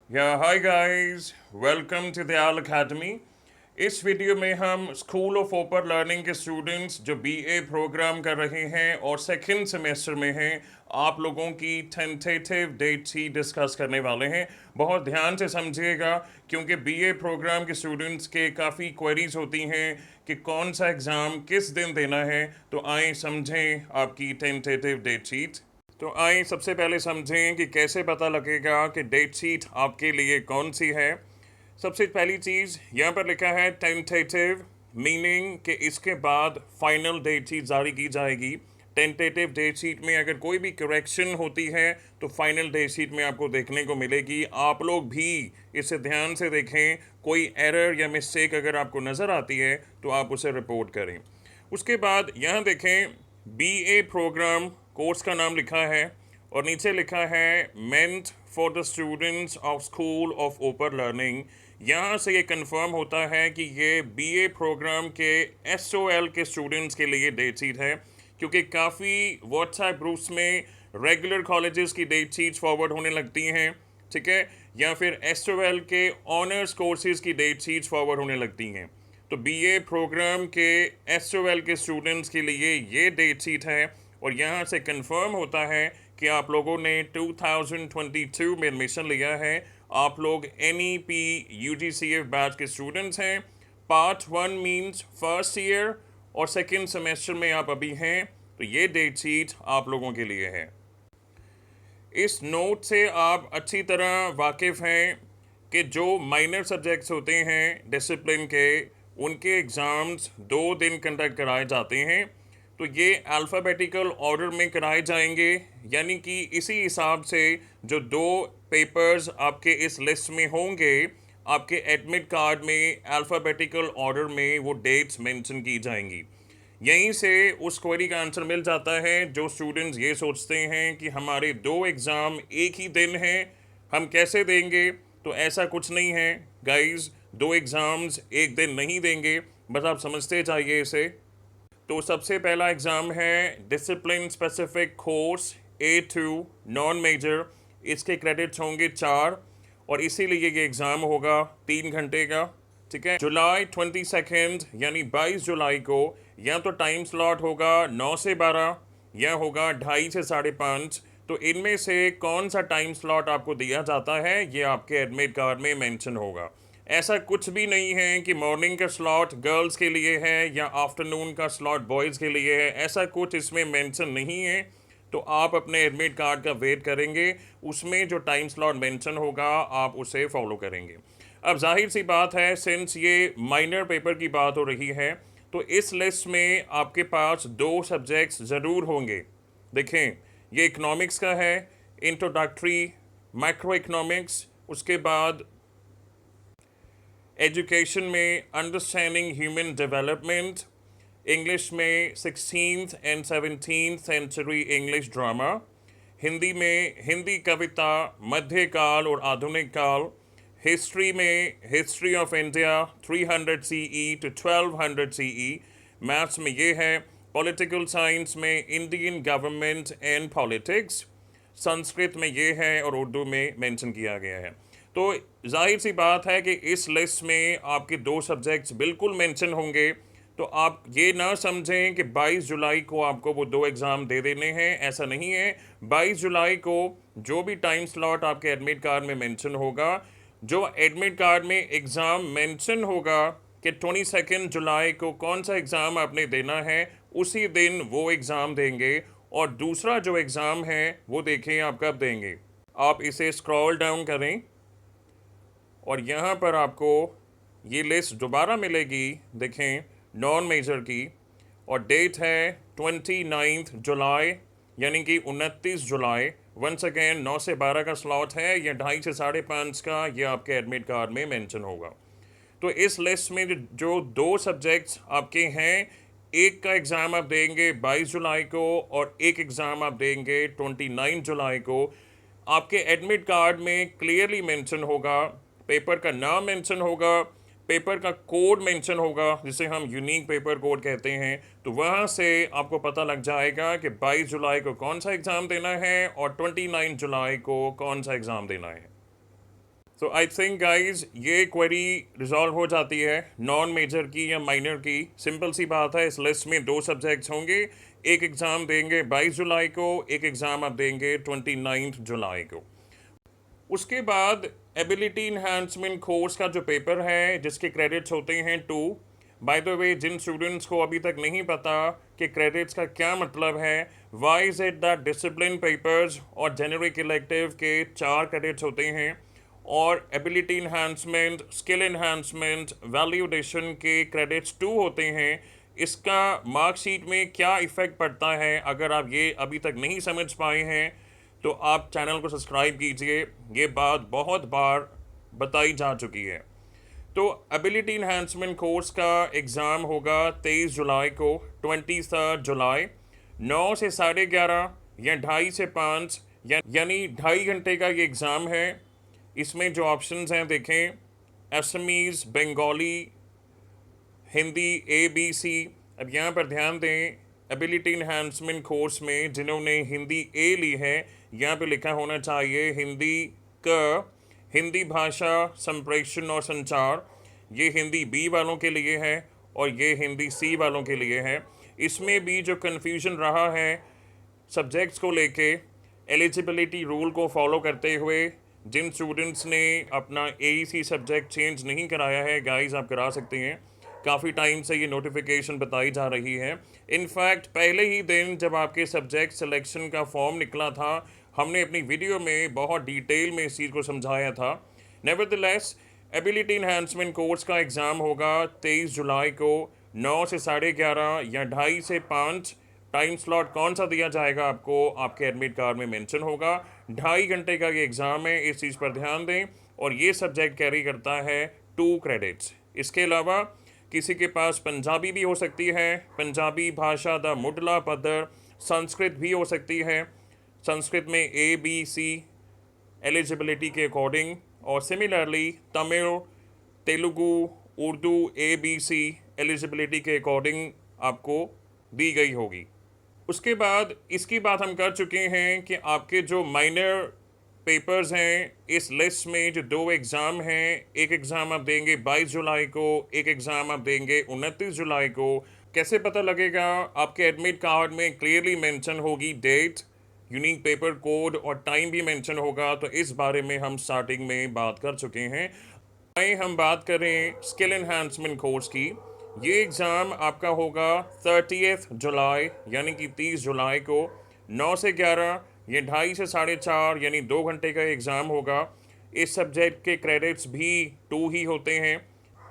Hi guys, welcome to Dayal academy. इस video में हम स्कूल ऑफ ओपर लर्निंग के स्टूडेंट्स जो बीए प्रोग्राम कर रहे हैं और सेकंड सेमेस्टर में हैं, आप लोगों की टेंटेटिव डेट ही डिस्कस करने वाले हैं। बहुत ध्यान से समझिएगा क्योंकि बीए प्रोग्राम के स्टूडेंट्स के काफ़ी क्वेरीज होती हैं कि कौन सा एग्ज़ाम किस दिन देना है। तो आए समझें आपकी टेंटेटिव डेट शीट। तो आइए सबसे पहले समझें कि कैसे पता लगेगा कि डेट शीट आपके लिए कौन सी है। सबसे पहली चीज़ यहाँ पर लिखा है टेंटेटिव, मीनिंग कि इसके बाद फाइनल डेट शीट जारी की जाएगी। टेंटेटिव डेट शीट में अगर कोई भी करेक्शन होती है तो फाइनल डेट शीट में आपको देखने को मिलेगी। आप लोग भी इसे ध्यान से देखें, कोई एरर या मिस्टेक अगर आपको नज़र आती है तो आप उसे रिपोर्ट करें। उसके बाद यहाँ देखें, बीए प्रोग्राम कोर्स का नाम लिखा है और नीचे लिखा है meant for the students of school of open learning. यहाँ से ये कंफर्म होता है कि ये बीए प्रोग्राम के एसओएल के स्टूडेंट्स के लिए डेट शीट है, क्योंकि काफ़ी व्हाट्सएप ग्रुप्स में रेगुलर कॉलेजेस की डेट शीट्स फॉरवर्ड होने लगती हैं, ठीक है, या फिर एसओएल के ऑनर्स कोर्सेज की डेट शीट्स फॉरवर्ड होने लगती हैं। तो बीए प्रोग्राम के एसओएल के स्टूडेंट्स के लिए ये डेट शीट है और यहाँ से कंफर्म होता है कि आप लोगों ने 2022 में एडमिशन लिया है। आप लोग NEP UGCF बैच के स्टूडेंट्स हैं। पार्ट 1 मींस फर्स्ट ईयर और सेकंड सेमेस्टर में आप अभी हैं, तो ये डेट शीट आप लोगों के लिए है। इस नोट से आप अच्छी तरह वाकिफ़ हैं कि जो माइनर सब्जेक्ट्स होते हैं डिसिप्लिन के, उनके एग्ज़ाम्स 2 दिन कंडक्ट कराए जाते हैं। तो ये अल्फ़ाबेटिकल ऑर्डर में कराए जाएंगे, यानी कि इसी हिसाब से जो 2 पेपर्स आपके इस लिस्ट में होंगे, आपके एडमिट कार्ड में अल्फ़ाबेटिकल ऑर्डर में वो डेट्स मेंशन की जाएंगी। यहीं से उस क्वेरी का आंसर मिल जाता है। जो स्टूडेंट्स ये सोचते हैं कि हमारे 2 एग्ज़ाम एक ही दिन हैं, हम कैसे देंगे, तो ऐसा कुछ नहीं है गाइस। 2 एग्ज़ाम्स एक दिन नहीं देंगे, बस आप समझते जाइए इसे। तो सबसे पहला एग्ज़ाम है discipline specific course A2 non major. इसके क्रेडिट्स होंगे 4 और इसीलिए ये एग्ज़ाम होगा 3 घंटे का, ठीक है। जुलाई 22 यानी 22 जुलाई को या तो टाइम स्लॉट होगा 9 से 12 या होगा 2:30 से 5:30। तो इनमें से कौन सा टाइम स्लॉट आपको दिया जाता है ये आपके एडमिट कार्ड में मेंशन होगा। ऐसा कुछ भी नहीं है कि मॉर्निंग का स्लॉट गर्ल्स के लिए है या आफ्टरनून का स्लॉट बॉयज़ के लिए है, ऐसा कुछ इसमें मेंशन नहीं है। तो आप अपने एडमिट कार्ड का वेट करेंगे, उसमें जो टाइम स्लॉट मेंशन होगा आप उसे फॉलो करेंगे। अब जाहिर सी बात है, सिंस ये माइनर पेपर की बात हो रही है, तो इस लिस्ट में आपके पास 2 सब्जेक्ट्स ज़रूर होंगे। देखें, ये इकोनॉमिक्स का है, इंट्रोडक्टरी मैक्रो इकोनॉमिक्स। उसके बाद एजुकेशन में अंडरस्टैंडिंग ह्यूमन डेवलपमेंट, इंग्लिश में 16th and 17th century English drama, Hindi में हिंदी कविता मध्यकाल और आधुनिक काल, हिस्ट्री में history of India 300 CE to 1200 CE, maths में ये है, पॉलिटिकल साइंस में Indian government and politics, Sanskrit में ये है और उर्दू में मेंशन किया गया है। तो जाहिर सी बात है कि इस लिस्ट में आपके 2 सब्जेक्ट्स बिल्कुल मेंशन होंगे। तो आप ये ना समझें कि 22 जुलाई को आपको वो 2 एग्ज़ाम दे देने हैं, ऐसा नहीं है। 22 जुलाई को जो भी टाइम स्लॉट आपके एडमिट कार्ड में मेंशन होगा, जो एडमिट कार्ड में एग्ज़ाम मेंशन होगा कि 22 जुलाई को कौन सा एग्ज़ाम आपने देना है, उसी दिन वो एग्ज़ाम देंगे। और दूसरा जो एग्ज़ाम है वो देखें आप कब देंगे। आप इसे स्क्रॉल डाउन करें और यहाँ पर आपको ये लिस्ट दोबारा मिलेगी, देखें, नॉन मेजर की, और डेट है 29 जुलाई, यानी कि 29 जुलाई। वंस अगेन 9 से 12 का स्लॉट है या 2:30 से 5:30 का, ये आपके एडमिट कार्ड में मेंशन होगा। तो इस लिस्ट में जो 2 सब्जेक्ट्स आपके हैं, एक का एग्ज़ाम आप देंगे 22 जुलाई को और एक एग्ज़ाम आप देंगे 29 जुलाई को। आपके एडमिट कार्ड में क्लियरली मेंशन होगा, पेपर का नाम मेंशन होगा, पेपर का कोड मेंशन होगा जिसे हम यूनिक पेपर कोड कहते हैं। तो वहाँ से आपको पता लग जाएगा कि 22 जुलाई को कौन सा एग्ज़ाम देना है और 29 जुलाई को कौन सा एग्ज़ाम देना है। तो आई थिंक गाइज ये क्वेरी रिजॉल्व हो जाती है नॉन मेजर की या माइनर की। सिंपल सी बात है, इस लिस्ट में दो सब्जेक्ट्स होंगे। एक एग्ज़ाम देंगे 22 जुलाई को, एक एग्ज़ाम आप देंगे 29 जुलाई को। उसके बाद एबिलिटी इन्हांसमेंट कोर्स का जो पेपर है जिसके क्रेडिट्स होते हैं 2। बाय द वे, जिन स्टूडेंट्स को अभी तक नहीं पता कि क्रेडिट्स का क्या मतलब है, why is it that discipline papers और जेनरिक इलेक्टिव के 4 क्रेडिट्स होते हैं और ability enhancement, skill enhancement, value addition के क्रेडिट्स 2 होते हैं। इसका मार्कशीट में क्या इफ़ेक्ट पड़ता है, अगर आप ये अभी तक नहीं समझ पाए हैं तो आप चैनल को सब्सक्राइब कीजिए। ये बात बहुत बार बताई जा चुकी है। तो एबिलिटी इन्हांसमेंट कोर्स का एग्ज़ाम होगा 23 जुलाई को, 23 जुलाई, 9 से 11:30 या 2:30 से 5, यानी 2.5 घंटे का ये एग्ज़ाम है। इसमें जो ऑप्शंस हैं देखें, एसएमईज, बंगाली, हिंदी, ABC। अब यहाँ पर ध्यान दें, एबिलिटी इन्हांसमेंट कोर्स में जिन्होंने हिंदी A ली है, यहाँ पे लिखा होना चाहिए हिंदी क, हिंदी भाषा संप्रेषण और संचार। ये हिंदी B वालों के लिए है और ये हिंदी C वालों के लिए है। इसमें भी जो कन्फ्यूजन रहा है सब्जेक्ट्स को लेके, एलिजिबिलिटी रूल को फॉलो करते हुए जिन स्टूडेंट्स ने अपना AEC सब्जेक्ट चेंज नहीं कराया है, गाइस आप करा सकते हैं। काफ़ी टाइम से ये नोटिफिकेशन बताई जा रही है। इनफैक्ट पहले ही दिन जब आपके सब्जेक्ट सिलेक्शन का फॉर्म निकला था, हमने अपनी वीडियो में बहुत डिटेल में इस चीज़ को समझाया था। नेवरदलेस, एबिलिटी इन्हांसमेंट कोर्स का एग्ज़ाम होगा 23 जुलाई को, 9 से 11:30 या 2:30 से 5। टाइम स्लॉट कौन सा दिया जाएगा आपको, आपके एडमिट कार्ड में मेंशन होगा। 2.5 घंटे का ये एग्ज़ाम है, इस चीज़ पर ध्यान दें। और ये सब्जेक्ट कैरी करता है 2 क्रेडिट्स। इसके अलावा किसी के पास पंजाबी भी हो सकती है, पंजाबी भाषा दा मुडला पद्धर, संस्कृत भी हो सकती है, संस्कृत में ABC एलिजिबिलिटी के अकॉर्डिंग, और similarly Tamil, Telugu, Urdu ABC eligibility के अकॉर्डिंग आपको दी गई होगी। उसके बाद इसकी बात हम कर चुके हैं कि आपके जो माइनर पेपर्स हैं इस लिस्ट में, जो 2 एग्ज़ाम हैं, एक एग्ज़ाम आप देंगे 22 जुलाई को, एक एग्ज़ाम आप देंगे 29 जुलाई को। कैसे पता लगेगा? आपके एडमिट कार्ड में क्लियरली मेंशन होगी डेट, यूनिक पेपर कोड और टाइम भी मेंशन होगा। तो इस बारे में हम स्टार्टिंग में बात कर चुके हैं। आइए हम बात करें स्किल इन्हांसमेंट कोर्स की। ये एग्ज़ाम आपका होगा 30 जुलाई यानी कि 30 जुलाई को, 9 से 11 या 2:30 से 4:30 यानी 2 घंटे का एग्ज़ाम होगा। इस सब्जेक्ट के क्रेडिट्स भी 2 ही होते हैं।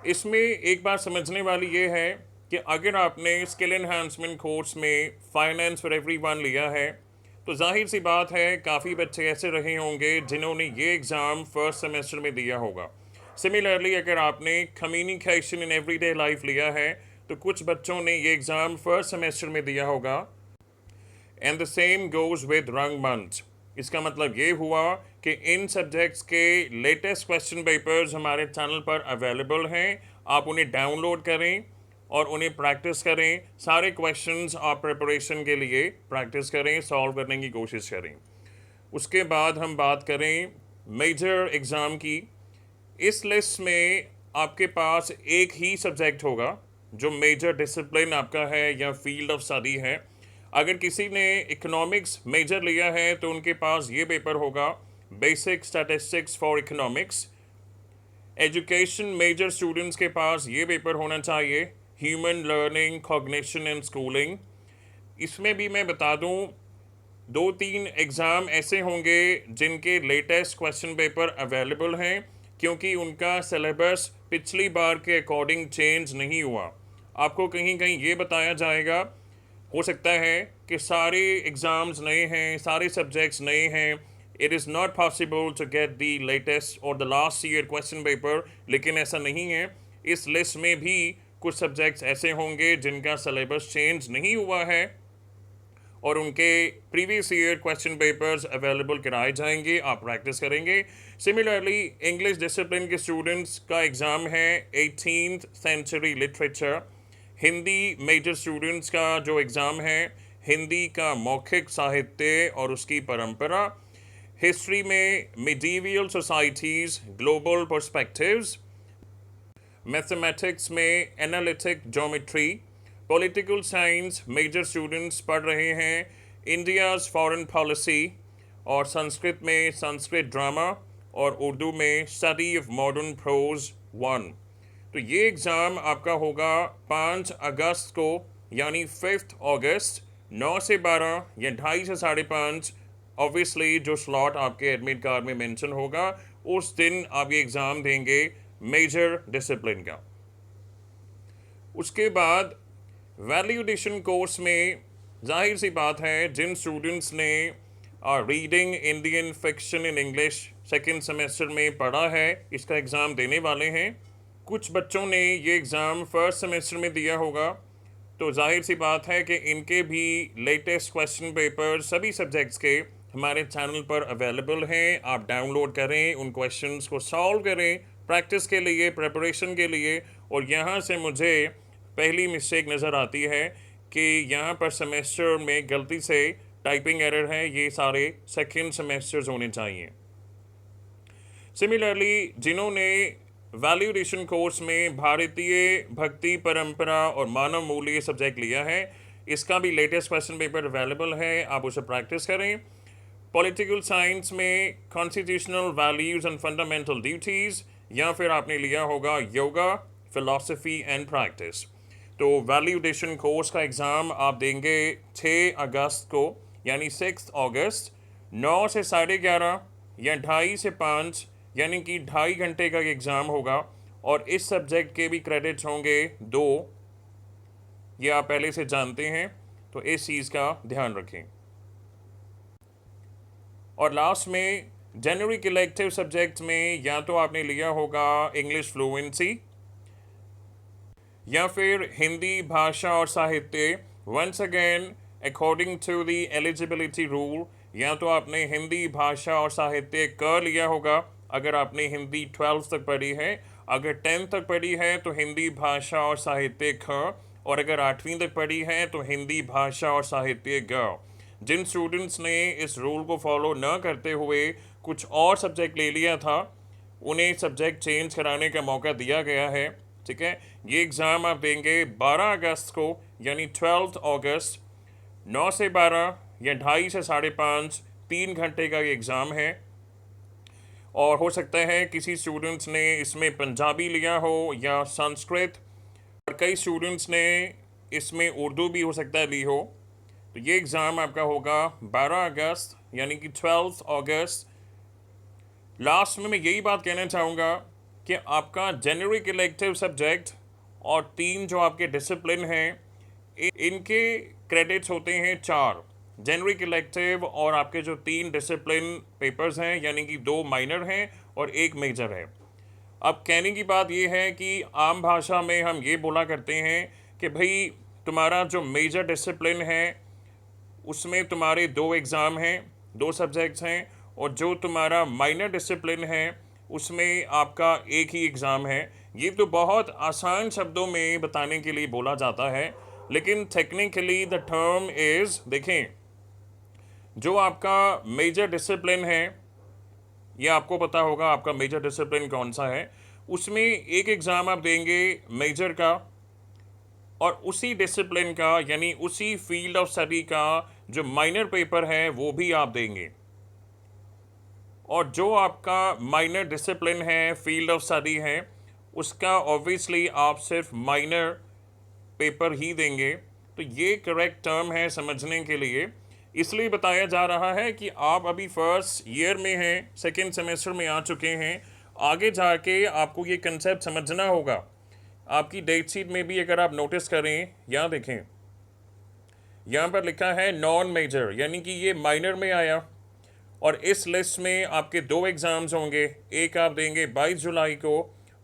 इसमें एक बात समझने वाली ये है कि अगर आपने स्किल इन्हांसमेंट कोर्स में फाइनेंस फॉर एवरीवन लिया है तो जाहिर सी बात है काफ़ी बच्चे ऐसे रहे होंगे जिन्होंने ये एग्ज़ाम फर्स्ट सेमेस्टर में दिया होगा। सिमिलरली अगर आपने कम्युनिकेशन इन एवरीडे लाइफ लिया है तो कुछ बच्चों ने ये एग्ज़ाम फर्स्ट सेमेस्टर में दिया होगा। And the same goes with रंगमंच। इसका मतलब ये हुआ कि इन सब्जेक्ट्स के लेटेस्ट क्वेश्चन पेपर्स हमारे चैनल पर अवेलेबल हैं। आप उन्हें डाउनलोड करें और उन्हें प्रैक्टिस करें। सारे क्वेश्चंस आप प्रिपरेशन के लिए प्रैक्टिस करें, सॉल्व करने की कोशिश करें। उसके बाद हम बात करें मेजर एग्ज़ाम की। इस लिस्ट में आपके पास एक ही सब्जेक्ट होगा जो मेजर डिसिप्लिन आपका है या फील्ड ऑफ स्टडी है। अगर किसी ने इकोनॉमिक्स मेजर लिया है तो उनके पास ये पेपर होगा, basic statistics for economics. Education major students के पास ये पेपर होना चाहिए, human learning, cognition and schooling. इसमें भी मैं बता दूं 2-3 एग्ज़ाम ऐसे होंगे जिनके लेटेस्ट क्वेश्चन पेपर अवेलेबल हैं क्योंकि उनका सिलेबस पिछली बार के अकॉर्डिंग चेंज नहीं हुआ। आपको कहीं कहीं ये बताया जाएगा, हो सकता है कि सारे एग्ज़ाम्स नए हैं, सारे सब्जेक्ट्स नए हैं, it is not possible to get the latest और the last year question paper, लेकिन ऐसा नहीं है। इस लिस्ट में भी कुछ सब्जेक्ट्स ऐसे होंगे जिनका सिलेबस चेंज नहीं हुआ है और उनके previous year question papers available कराए जाएंगे, आप प्रैक्टिस करेंगे। सिमिलरली इंग्लिश डिसिप्लिन के स्टूडेंट्स का एग्ज़ाम है 18th century literature. Hindi major students का जो एग्ज़ाम है, हिंदी का मौखिक साहित्य और उसकी परंपरा। हिस्ट्री में medieval societies global perspectives, mathematics में analytic geometry, political science major students पढ़ रहे हैं इंडियाज़ फॉरेन पॉलिसी, और संस्कृत में संस्कृत ड्रामा, और उर्दू में स्टडी ऑफ मॉडर्न प्रोज 1। तो ये एग्ज़ाम आपका होगा 5 अगस्त को, यानी 5 अगस्त 9 से 12 या 2:30 से 5:30। ऑब्वियसली जो स्लॉट आपके एडमिट कार्ड में मेंशन होगा उस दिन आप ये एग्ज़ाम देंगे मेजर डिसिप्लिन का। उसके बाद वैल्यू एडिशन कोर्स में जाहिर सी बात है जिन स्टूडेंट्स ने reading Indian fiction in English second semester में पढ़ा है, इसका एग्ज़ाम देने वाले हैं। कुछ बच्चों ने ये एग्ज़ाम फर्स्ट सेमेस्टर में दिया होगा, तो जाहिर सी बात है कि इनके भी लेटेस्ट क्वेश्चन पेपर सभी सब्जेक्ट्स के हमारे चैनल पर अवेलेबल हैं। आप डाउनलोड करें, उन क्वेश्चंस को सॉल्व करें प्रैक्टिस के लिए, प्रिपरेशन के लिए। और यहाँ से मुझे पहली मिस्टेक नज़र आती है कि यहाँ पर सेमेस्टर में गलती से टाइपिंग एरर है, ये सारे सेकेंड सेमेस्टर्स होने चाहिए। सिमिलरली जिन्होंने वैल्यू एडिशन कोर्स में भारतीय भक्ति परंपरा और मानव मूल्य सब्जेक्ट लिया है, इसका भी लेटेस्ट क्वेश्चन पेपर अवेलेबल है, आप उसे प्रैक्टिस करें। पॉलिटिकल साइंस में constitutional values and fundamental duties, या फिर आपने लिया होगा योगा, फिलॉसफी एंड प्रैक्टिस। तो वैल्यू एडिशन कोर्स का एग्ज़ाम आप देंगे 6 अगस्त को, यानी 6 अगस्त 9 से 11:30 या 2:30 से 5, यानी कि 2.5 घंटे का एग्ज़ाम होगा। और इस सब्जेक्ट के भी क्रेडिट्स होंगे 2, ये आप पहले से जानते हैं, तो इस चीज़ का ध्यान रखें। और लास्ट में जेनरिक इलेक्टिव सब्जेक्ट्स में या तो आपने लिया होगा इंग्लिश फ्लुएंसी, या फिर हिंदी भाषा और साहित्य, once again according to the eligibility rule, या तो आपने हिंदी भाषा और साहित्य कर लिया होगा अगर आपने हिंदी 12th तक पढ़ी है, अगर 10th तक पढ़ी है तो हिंदी भाषा और साहित्य ख, और अगर 8वीं तक पढ़ी है तो हिंदी भाषा और साहित्य ग। जिन स्टूडेंट्स ने इस रूल को फॉलो न करते हुए कुछ और सब्जेक्ट ले लिया था, उन्हें सब्जेक्ट चेंज कराने का मौका दिया गया है, ठीक है। ये एग्ज़ाम आप देंगे 12 अगस्त को, यानी 12 अगस्त 9 से 12 या 2:30 से 5:30, 3 घंटे का ये एग्ज़ाम है। और हो सकता है किसी स्टूडेंट्स ने इसमें पंजाबी लिया हो या संस्कृत, और कई स्टूडेंट्स ने इसमें उर्दू भी हो सकता है ली हो। तो ये एग्ज़ाम आपका होगा 12 अगस्त, यानी कि 12 अगस्त। लास्ट में मैं यही बात कहना चाहूँगा कि आपका जेनरिक इलेक्टिव सब्जेक्ट और 3 जो आपके डिसिप्लिन हैं, इनके क्रेडिट्स होते हैं 4। जेनरिक इलेक्टिव और आपके जो 3 डिसिप्लिन पेपर्स हैं, यानी कि 2 माइनर हैं और 1 मेजर है। अब कहने की बात ये है कि आम भाषा में हम ये बोला करते हैं कि भाई तुम्हारा जो मेजर डिसिप्लिन है उसमें तुम्हारे 2 एग्ज़ाम हैं, 2 सब्जेक्ट्स हैं, और जो तुम्हारा माइनर डिसिप्लिन है उसमें आपका 1 ही एग्ज़ाम है। ये तो बहुत आसान शब्दों में बताने के लिए बोला जाता है, लेकिन टेक्निकली द टर्म इज़, देखें जो आपका मेजर डिसिप्लिन है, ये आपको पता होगा आपका मेजर डिसिप्लिन कौन सा है, उसमें 1 एग्ज़ाम आप देंगे मेजर का, और उसी डिसिप्लिन का यानी उसी फील्ड ऑफ स्टडी का जो माइनर पेपर है वो भी आप देंगे। और जो आपका माइनर डिसिप्लिन है, फील्ड ऑफ स्टडी है, उसका ऑब्वियसली आप सिर्फ माइनर पेपर ही देंगे। तो ये करेक्ट टर्म है समझने के लिए, इसलिए बताया जा रहा है कि आप अभी फर्स्ट ईयर में हैं, सेकेंड सेमेस्टर में आ चुके हैं, आगे जाके आपको ये कंसेप्ट समझना होगा। आपकी डेट शीट में भी अगर आप नोटिस करें, यहाँ देखें, यहाँ पर लिखा है नॉन मेजर, यानी कि ये माइनर में आया। और इस लिस्ट में आपके 2 एग्ज़ाम्स होंगे, एक आप देंगे 22 जुलाई को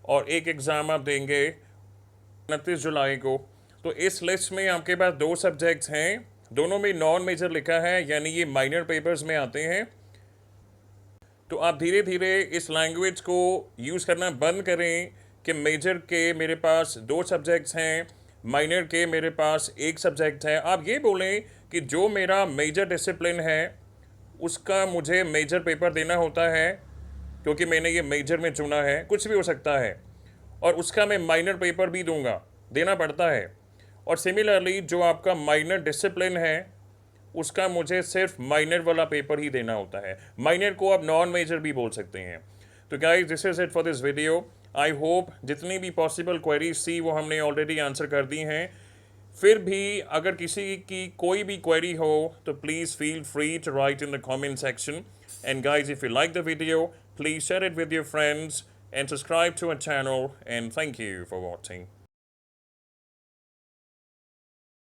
और एक एग्ज़ाम आप देंगे 29 जुलाई को। तो इस लिस्ट में आपके पास 2 सब्जेक्ट्स हैं, दोनों में नॉन मेजर लिखा है, यानी ये माइनर पेपर्स में आते हैं। तो आप धीरे धीरे इस लैंग्वेज को यूज़ करना बंद करें कि मेजर के मेरे पास 2 सब्जेक्ट्स हैं, माइनर के मेरे पास 1 सब्जेक्ट है। आप ये बोलें कि जो मेरा मेजर डिसिप्लिन है उसका मुझे मेजर पेपर देना होता है, क्योंकि मैंने ये मेजर में चुना है, कुछ भी हो सकता है, और उसका मैं माइनर पेपर भी दूंगा, देना पड़ता है। और सिमिलरली जो आपका माइनर डिसिप्लिन है उसका मुझे सिर्फ माइनर वाला पेपर ही देना होता है। माइनर को आप नॉन मेजर भी बोल सकते हैं। तो guys, this is it for this video. I hope जितनी भी पॉसिबल क्वेरीज थी वो हमने ऑलरेडी आंसर कर दी हैं। फिर भी अगर किसी की कोई भी क्वेरी हो तो please feel free to write in the comment section. And guys, if you like the video, please share it with your friends and subscribe to our channel, and thank you for watching.